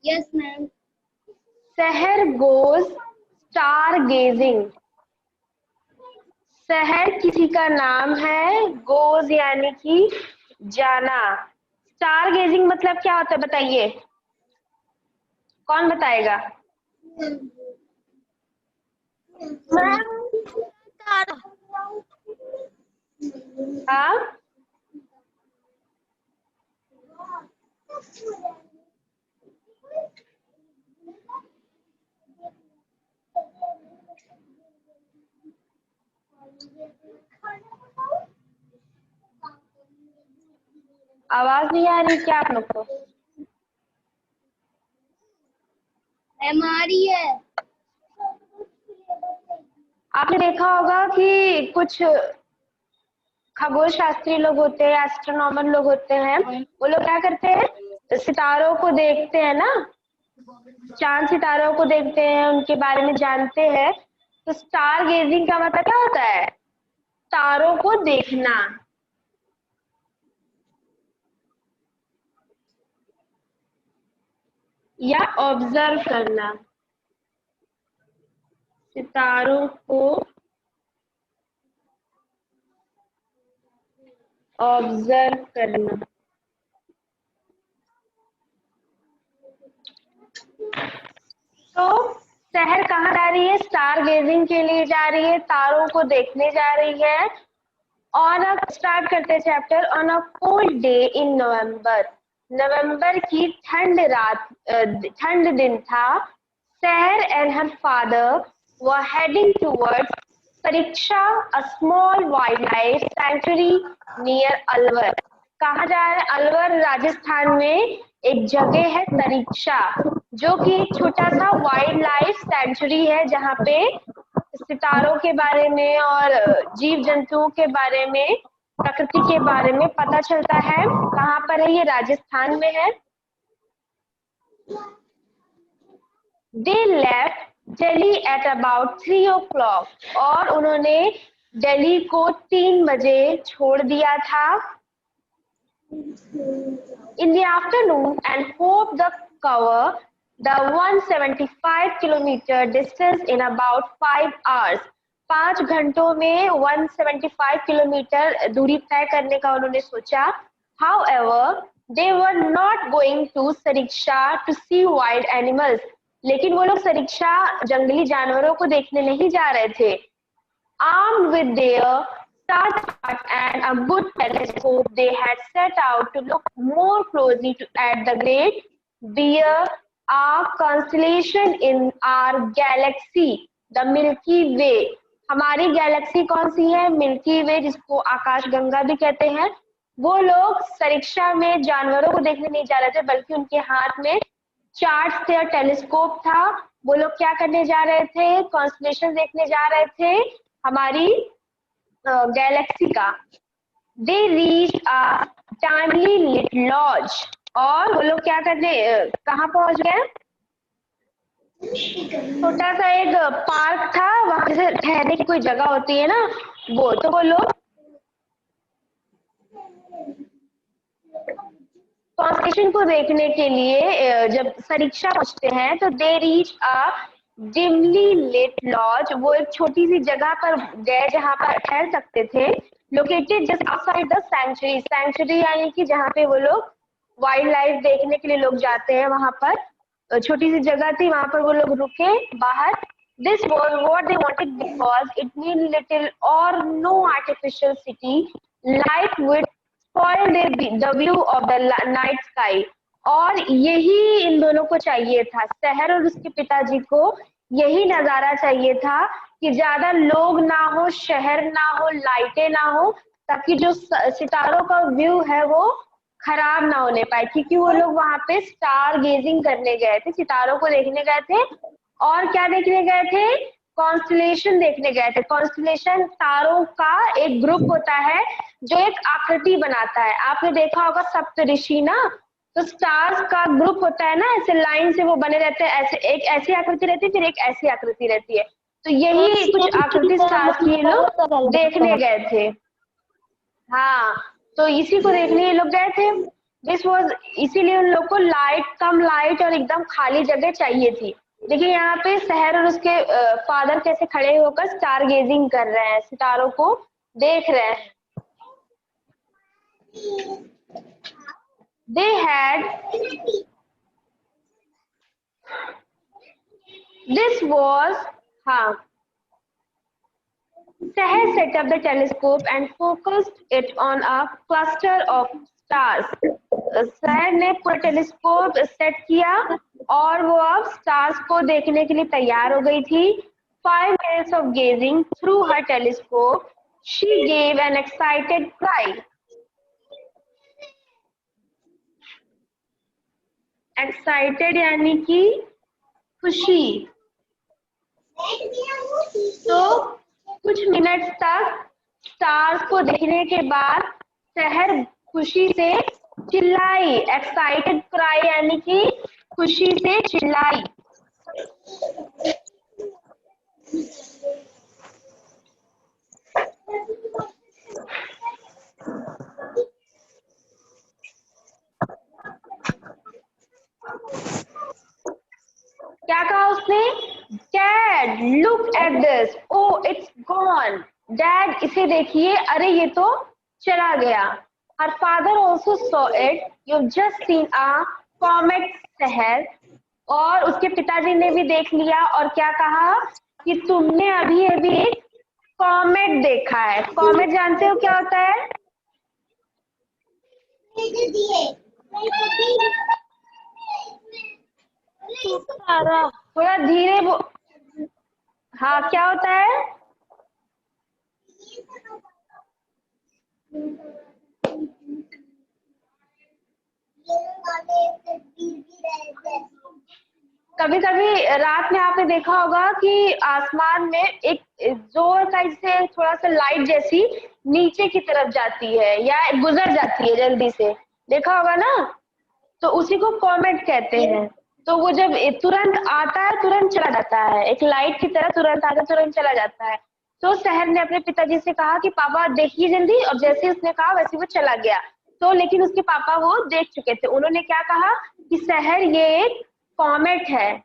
Yes ma'am. शहर goes star gazing. शहर किसी का नाम है, गोज यानी कि जाना। स्टार गेजिंग मतलब क्या होता है बताइए, कौन बताएगा? मैम तारा। हाँ, आवाज नहीं आ रही क्या आप लोग को? मैम आ रही है। आपने देखा होगा कि कुछ खगोल शास्त्री लोग होते हैं, एस्ट्रोनॉमर लोग होते हैं, वो लोग क्या करते हैं, सितारों को देखते हैं ना, चांद सितारों को देखते हैं, उनके बारे में जानते हैं। तो स्टार गेजिंग का मतलब क्या होता है? तारों को देखना या ऑब्जर्व करना, सितारों को ऑब्जर्व करना। तो शहर कहाँ जा रही है? स्टार गेजिंग के लिए जा रही है, तारों को देखने जा रही है। ऑन अ स्टार्ट करते chapter. On a cold day in November, नवंबर की ठंड दिन था। Sarah and her father were heading towards Sariksha, a small wildlife sanctuary near Alwar. कहाँ जा रहे हैं? अलवर राजस्थान में एक जगह है सरीक्षा, जो कि एक छोटा सा वाइल्ड लाइफ सेंचुरी है, जहाँ पे सितारों के बारे में और जीव जंतुओं के बारे में, प्रकृति के बारे में पता चलता है। कहाँ पर है ये? राजस्थान में है। They left Delhi at about 3 o'clock, और उन्होंने दिल्ली को 3 बजे छोड़ दिया था। In the afternoon and hoped to cover the 175 kilometer distance in about 5 hours. 5 घंटों में 175 किलोमीटर दूरी तय करने का उन्होंने सोचा। However, they were not going to Sariksha to see wild animals. लेकिन वो लोग सरीक्षा जंगली जानवरों को देखने नहीं जा रहे थे। Armed with their star and a good telescope, they had set out to look more closely at the Great Bear, a constellation in our galaxy, the Milky Way. हमारी गैलेक्सी कौन सी है? मिल्की वे, जिसको आकाश गंगा भी कहते हैं। वो लोग सरीक्षा में जानवरों को देखने नहीं जा रहे थे, बल्कि उनके हाथ में चार्ट्स थे और टेलीस्कोप था। वो लोग क्या करने जा रहे थे? कॉन्स्टलेशन देखने जा रहे थे, हमारी गैलेक्सी का। They reach a dimly lit lodge, और वो लोग क्या करने, कहाँ पहुंच गए? छोटा सा एक पार्क था, वहां से ठहरने की कोई जगह होती है ना, वो तो वो लोग कॉन्स्टेलेशन को देखने के लिए जब सरीक्षा पहुंचते हैं तो they reach a dimly lit lodge, वो एक छोटी सी जगह पर गए जहां पर ठहर सकते थे। Located just outside the century, century यानी कि जहाँ पे वो लोग वाइल्ड लाइफ देखने के लिए लोग जाते हैं, वहां पर छोटी सी जगह थी, वहां पर वो लोग रुके बाहर। This was what they wanted because it meant little or no artificial city light would spoil the view of the night sky। और यही इन दोनों को चाहिए था, शहर और उसके पिताजी को यही नजारा चाहिए था कि ज्यादा लोग ना हो, शहर ना हो, लाइटें ना हो, ताकि जो सितारों का व्यू है वो खराब ना होने पाए। क्योंकि वो लोग वहां पे स्टार गेजिंग करने गए थे, सितारों को देखने गए थे। और क्या देखने गए थे? कॉन्स्टलेशन देखने गए थे। कॉन्स्टलेशन तारों का एक ग्रुप होता है जो एक आकृति बनाता है। आपने देखा होगा सप्तऋषि ना, तो स्टार्स का ग्रुप होता है ना, ऐसे लाइन से वो बने रहते हैं, ऐसे एक ऐसी आकृति रहती है, फिर एक ऐसी आकृति रहती है। तो यही कुछ आकृति स्टार्स की ये लोग देखने गए थे। हाँ, तो इसी को देखने ये लोग गए थे। दिस वॉज, इसीलिए उन लोग को लाइट, कम लाइट और एकदम खाली जगह चाहिए थी। देखिए यहाँ पे शहर और उसके फादर कैसे खड़े होकर स्टार गेजिंग कर रहे हैं, सितारों को देख रहे हैं। They had, this was, हाँ, Seher set up the telescope and focused it on a cluster of stars. Seher ने पूरा टेलीस्कोप सेट किया और वो अब स्टार्स को देखने के लिए तैयार हो गई थी। 5 minutes of gazing through her telescope, she gave an excited cry. Excited यानी कि खुशी। तो कुछ मिनट तक स्टार्स को देखने के बाद शहर खुशी से चिल्लाई। एक्साइटेड क्राई यानी कि खुशी से चिल्लाई। क्या कहा उसने? Dad look at this, oh it's gone. Dad इसे देखिए, अरे ये तो चला गया। Her father also saw it, you just seen a comet शहर। और उसके पिताजी ने भी देख लिया और क्या कहा कि तुमने अभी अभी एक कॉमेट देखा है। कॉमेट जानते हो क्या होता है? थोड़ा धीरे हाँ, क्या होता है? कभी कभी रात में आपने देखा होगा कि आसमान में एक जोर का से थोड़ा सा लाइट जैसी नीचे की तरफ जाती है या गुजर जाती है जल्दी से, देखा होगा ना? तो उसी को कॉमेट कहते हैं। तो वो जब तुरंत आता है तुरंत चला जाता है, एक लाइट की तरह तुरंत आता तुरंत चला जाता है। तो शहर ने अपने पिताजी से कहा कि पापा देखिए जल्दी, और जैसे उसने कहा वैसे वो चला गया। तो लेकिन उसके पापा वो देख चुके थे। उन्होंने क्या कहा कि शहर ये एक कॉमेट है।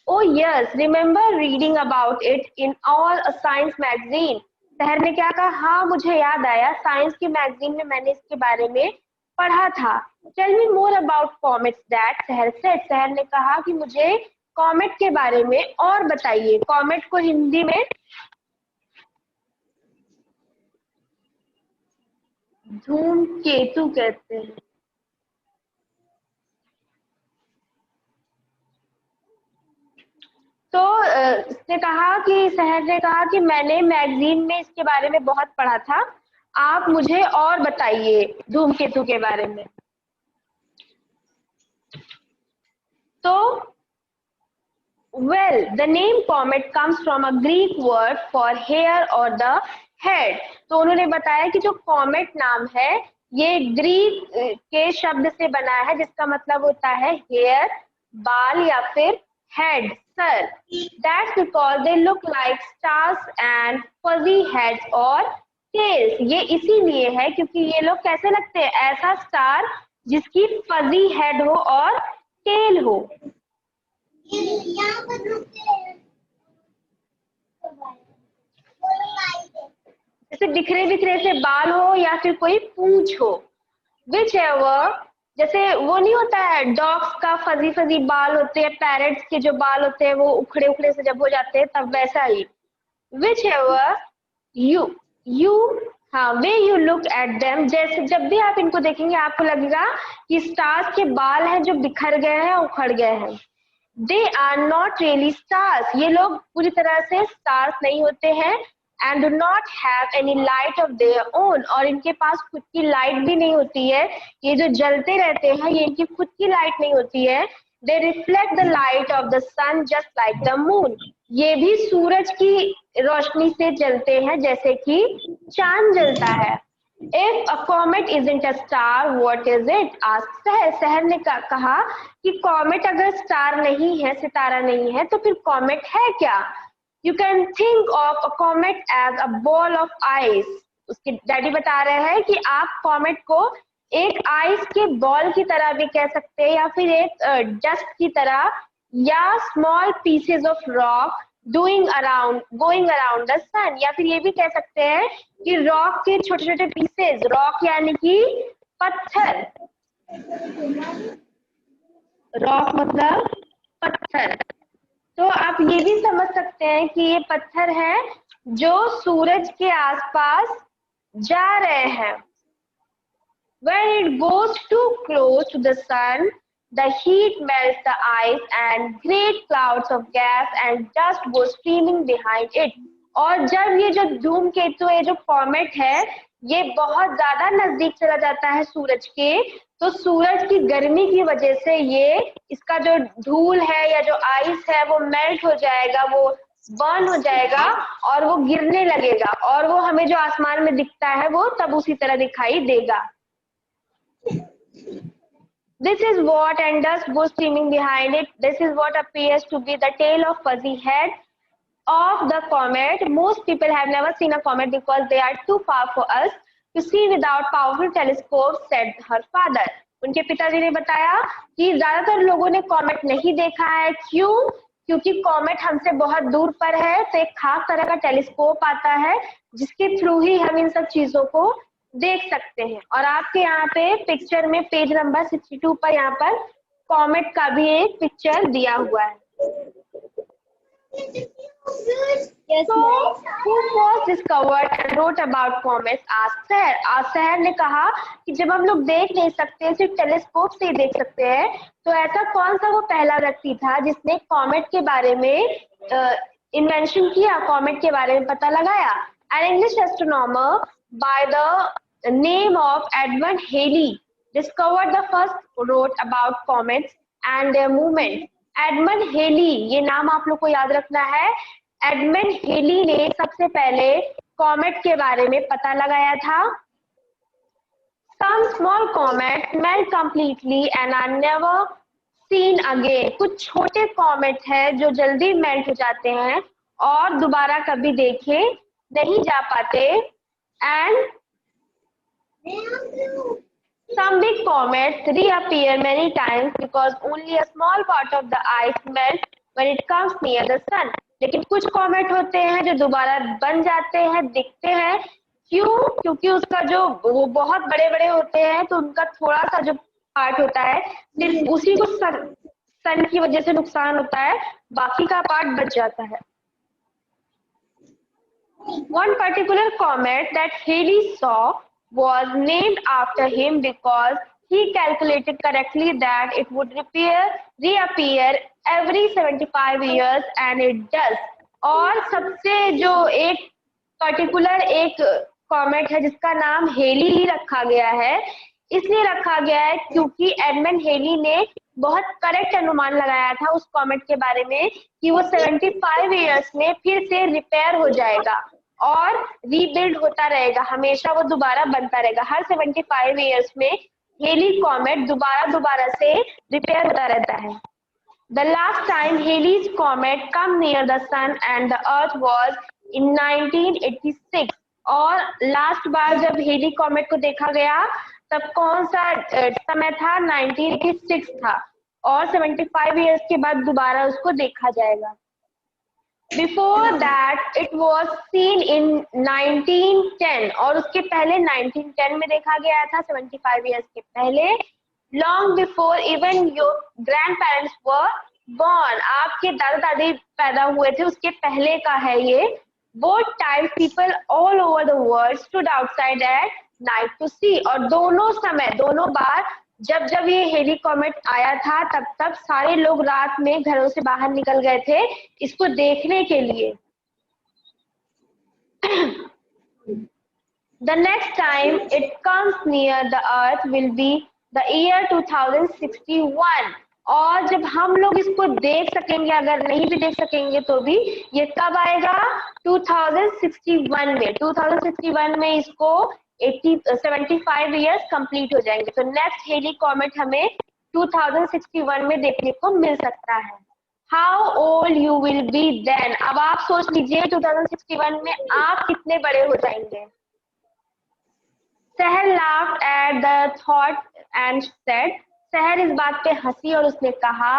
ओ yes, remember reading about it in all a science magazine. शहर ने क्या कहा? हाँ मुझे याद आया, साइंस की मैगजीन में मैंने इसके बारे में पढ़ा था। Tell me more about comets dad, शहर सेड। शहर ने कहा कि मुझे कॉमेट के बारे में और बताइए। कॉमेट को हिंदी में धूमकेतु कहते हैं। तो उसने कहा कि शहर ने कहा कि मैंने मैगजीन में इसके बारे में बहुत पढ़ा था, आप मुझे और बताइए धूमकेतु के बारे में। तो well, the name comet comes from a Greek word for hair or the head. तो उन्होंने बताया कि जो कॉमेट नाम है ये ग्रीक के शब्द से बना है जिसका मतलब होता है हेयर, बाल, या फिर head, sir. That's because they look like stars and fuzzy heads or tails. ये इसीलिए है क्योंकि ये लोग कैसे लगते हैं? ऐसा स्टार जिसकी फजी हेड हो और टेल हो। जैसे बिखरे बिखरे से बाल हो या फिर कोई पूंछ हो। विच एवर, जैसे वो नहीं होता है डॉग्स का फजी फजी बाल होते हैं, पैरेट्स के जो बाल होते हैं वो उखड़े उखड़े से जब हो जाते हैं तब वैसा ही। विच एवर यू हाँ, way you look at them, जैसे जब भी आप इनको देखेंगे आपको लगेगा कि स्टार्स के बाल हैं जो बिखर गए हैं, उखड़ गए हैं। They are not really stars, ये लोग पूरी तरह से स्टार्स नहीं होते हैं। And do not have any light of their own, और इनके पास खुद की लाइट भी नहीं होती है। ये जो जलते रहते हैं ये इनकी खुद की लाइट नहीं होती है। They reflect the light of the sun just like the moon, ये भी सूरज की रोशनी से जलते हैं जैसे कि चांद जलता है। If a comet isn't a star, what is it? asked Seher. Seher ने कहा कि कॉमेट अगर स्टार नहीं है, सितारा नहीं है, तो फिर कॉमेट है क्या? You can think of a comet as a ball of ice. उसके डैडी बता रहे हैं कि आप कॉमेट को एक आइस के बॉल की तरह भी कह सकते हैं, या फिर एक डस्ट की तरह, या small pieces of rock going around the sun, या फिर ये भी कह सकते हैं कि रॉक के छोटे छोटे पीसेस, रॉक यानी कि पत्थर, रॉक मतलब पत्थर। तो आप ये भी समझ सकते हैं कि ये पत्थर है जो सूरज के आसपास जा रहे हैं। When it goes too close to the sun, the heat melts the ice and great clouds of gas and dust go streaming behind it. और जब ये जो धूमकेतु है, जो कॉमेट है, ये बहुत ज्यादा नजदीक चला जाता है सूरज के, तो सूरज की गर्मी की वजह से ये इसका जो धूल है या जो आइस है वो मेल्ट हो जाएगा, वो बर्न हो जाएगा और वो गिरने लगेगा, और वो हमें जो आसमान में दिखता है वो तब उसी तरह दिखाई देगा। This is what, and dust goes streaming behind it. This is what appears to be the tail of fuzzy head of the comet. Most people have never seen a comet because they are too far for us to see without powerful telescopes, said her father. उनके पिताजी ने बताया कि ज्यादातर लोगों ने comet नहीं देखा है। क्यों? क्योंकि कॉमेट हमसे बहुत दूर पर है, तो एक खास तरह का टेलीस्कोप आता है जिसके थ्रू ही हम इन सब चीजों को देख सकते हैं। और आपके यहाँ पे पिक्चर में पेज नंबर 62 पर यहाँ पर कॉमेट का भी एक पिक्चर दिया हुआ है। So, who was discovered and wrote about comets? asked Sahar. आज सहर ने कहा कि जब हम लोग देख नहीं सकते, सिर्फ टेलीस्कोप से ही देख सकते हैं, तो ऐसा कौन सा वो पहला व्यक्ति था जिसने कॉमेट के बारे में इन्वेंशन किया, कॉमेट के बारे में पता लगाया? An English astronomer by the name of Edmund Halley discovered the first, wrote about comets and their movement. Edmond Halley, ये नाम आप लोग को याद रखना है। एडमंड हेली ने सबसे पहले कॉमेट के बारे में पता लगाया था। Some small comets melt completely and are never seen again. कुछ छोटे कॉमेट है जो जल्दी मेल्ट हो जाते हैं और दोबारा कभी देखे नहीं जा पाते। And some big comets reappear many times because only a small part of the ice melts when it comes near the sun. लेकिन कुछ कॉमेट होते हैं जो दोबारा बन जाते हैं, दिखते हैं। क्यों? क्योंकि उसका जो वो बहुत बड़े बड़े होते हैं, तो उनका थोड़ा सा जो पार्ट होता है सिर्फ उसी को सन की वजह से नुकसान होता है, बाकी का पार्ट बच जाता है। One particular comet that Halley saw was named after him because he calculated correctly that it would reappear every 75 years, and it does. और सबसे जो एक पर्टिकुलर एक कॉमेट है जिसका नाम हेली ही रखा गया है, इसलिए रखा गया है क्योंकि एडमंड हेली ने बहुत करेक्ट अनुमान लगाया था उस कॉमेट के बारे में कि वो 75 इयर्स में फिर से रिपेयर हो जाएगा और रीबिल्ड होता रहेगा, हमेशा वो दोबारा बनता रहेगा। हर 75 इयर्स में हेली कॉमेट दोबारा से रिपेयर होता रहता है। The last time Halley's comet come near the sun and the earth was in 1986. और लास्ट बार जब हेली कॉमेट को देखा गया तब कौन सा समय था? 1986 था, और 75 इयर्स के बाद दोबारा उसको देखा जाएगा। Before that it was seen in 1910, और उसके पहले 1910 में देखा गया था, 75 इयर्स के पहले। Long before even your grandparents were born, आपके दादा दादी पैदा हुए थे उसके पहले का है ये। Both times people all over the world stood outside at night to see, और दोनों समय, दोनों बार जब जब ये हेली कॉमेट आया था तब सारे लोग रात में घरों से बाहर निकल गए थे इसको देखने के लिए। The next time it comes near the earth will be the year 2061, और जब हम लोग इसको देख सकेंगे, अगर नहीं भी देख सकेंगे तो भी, ये कब आएगा? 2061 में। 2061 में इसको 75 इयर्स कंप्लीट हो जाएंगे, तो नेक्स्ट हेली कॉमेट हमें 2061 में देखने को मिल सकता है। How old you will be then? अब आप सोच लीजिए 2061 में आप कितने बड़े हो जाएंगे। सहर laughed at the thought and said, सहर इस बात पे हंसी और उसने कहा,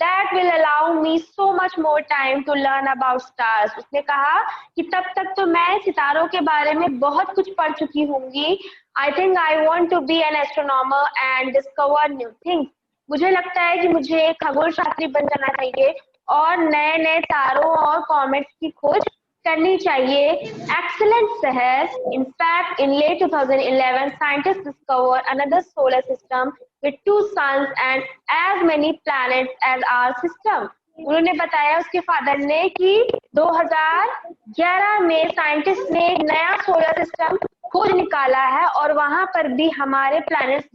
that will allow me so much more time to learn about stars. उसने कहा कि तब तक तो मैं सितारों के बारे में बहुत कुछ पढ़ चुकी होंगी. I think I want to be an astronomer and discover new things. मुझे लगता है कि मुझे एक खगोल शास्त्री बन जाना चाहिए और नए नए तारों और कॉमेट्स की खोज करनी चाहिए. Excellent, Seher. In fact, in late 2011, scientists discovered another solar system with 2 suns and as many planets as our system. उन्होंने बताया उसके फादर ने कि 2011 में साइंटिस्ट ने एक नया सोलर सिस्टम खोज निकाला है और वहां पर भी हमारे प्लैनेट्स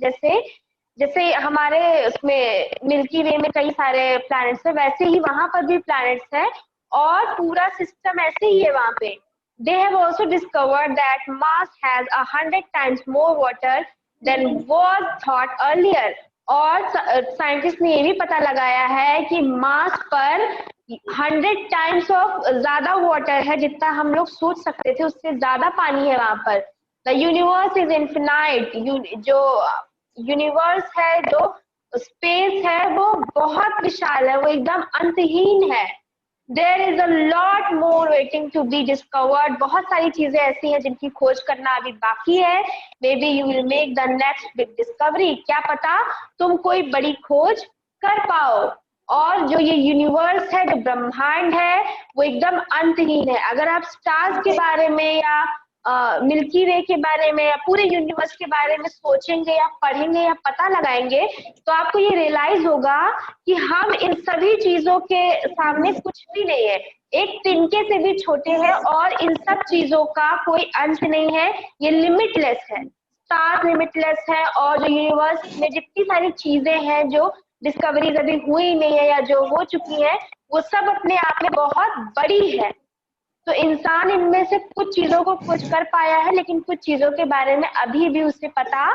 जैसे हमारे उसमें मिल्की वे में कई सारे प्लैनेट्स है, वैसे ही वहां पर भी प्लैनेट्स है और पूरा सिस्टम ऐसे ही है वहां पे. They have also discovered that Mars has 100 times more water than was thought earlier. और साइंटिस्ट ने ये भी पता लगाया है कि मार्स पर 100 टाइम्स ऑफ ज्यादा वाटर है जितना हम लोग सोच सकते थे, उससे ज्यादा पानी है वहां पर. The universe is infinite. जो यूनिवर्स है, जो स्पेस है, वो बहुत विशाल है, वो एकदम अंतहीन है. There is a lot more waiting to be discovered. बहुत सारी चीजें ऐसी हैं जिनकी खोज करना अभी बाकी है. Maybe you will make the next big discovery. क्या पता तुम कोई बड़ी खोज कर पाओ. और जो ये यूनिवर्स है, जो ब्रह्मांड है, वो एकदम अंतहीन है. अगर आप स्टार्स के बारे में या मिल्की वे के बारे में या पूरे यूनिवर्स के बारे में सोचेंगे या पढ़ेंगे या पता लगाएंगे तो आपको ये रियलाइज होगा कि हम इन सभी चीजों के सामने कुछ भी नहीं है, एक तिनके से भी छोटे हैं और इन सब चीजों का कोई अंत नहीं है. ये लिमिटलेस है, स्टार लिमिटलेस है और जो यूनिवर्स में जितनी सारी चीजें हैं जो डिस्कवरीज अभी हुई नहीं है या जो हो चुकी है, वो सब अपने आप में बहुत बड़ी है. तो इंसान इनमें से कुछ चीजों को खोज कर पाया है, लेकिन कुछ चीजों के बारे में अभी भी उसे पता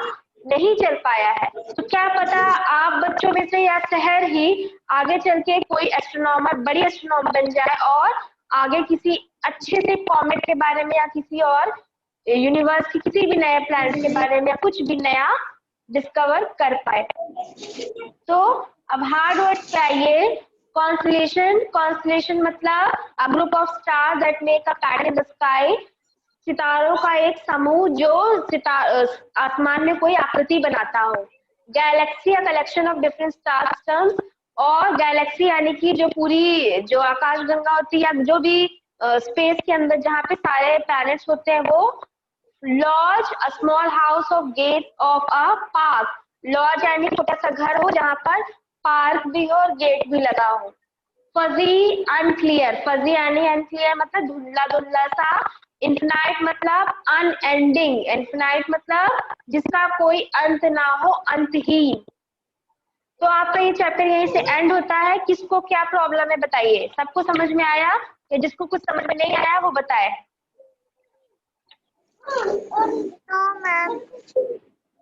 नहीं चल पाया है. तो क्या पता आप बच्चों में से या शहर ही आगे चल के कोई एस्ट्रोनॉमर, बड़ी एस्ट्रोनॉमर बन जाए और आगे किसी अच्छे से कॉमेट के बारे में या किसी और यूनिवर्स की किसी भी नए प्लैनेट के बारे में या कुछ भी नया डिस्कवर कर पाए. तो अब हार्ड वर्ड क्या है? कॉन्स्टलेशन मतलब a group of star that make a pattern in the sky. सितारों का एक समूह जो आसमान में कोई आकृति बनाता हो. Galaxy a collection of different star systems. और गैलेक्सी यानी कि जो पूरी जो आकाशगंगा होती है या जो भी स्पेस के अंदर जहाँ पे सारे प्लैनेट्स होते हैं वो. Lodge a small house of gate of a park. Lodge यानी छोटा सा घर हो जहाँ पर पार्क भी हो और गेट भी लगा हो. Fuzzy unclear. फजी यानी अनक्लियर मतलब धुंधला धुंधला सा. इन्फिनाइट मतलब अनएंडिंग. इन्फिनाइट मतलब जिसका कोई अंत ना हो, अंतहीन. तो आपका ये चैप्टर यहीं से एंड होता है. किसको क्या प्रॉब्लम है बताइए? सबको समझ में आया या जिसको कुछ समझ में नहीं आया वो बताए?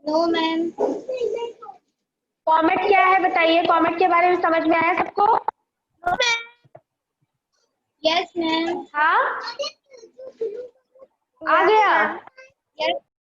No ma'am. कॉमेट क्या है बताइए? कॉमेट के बारे में समझ में आया सबको? Yes ma'am. हाँ, आ गया. यस.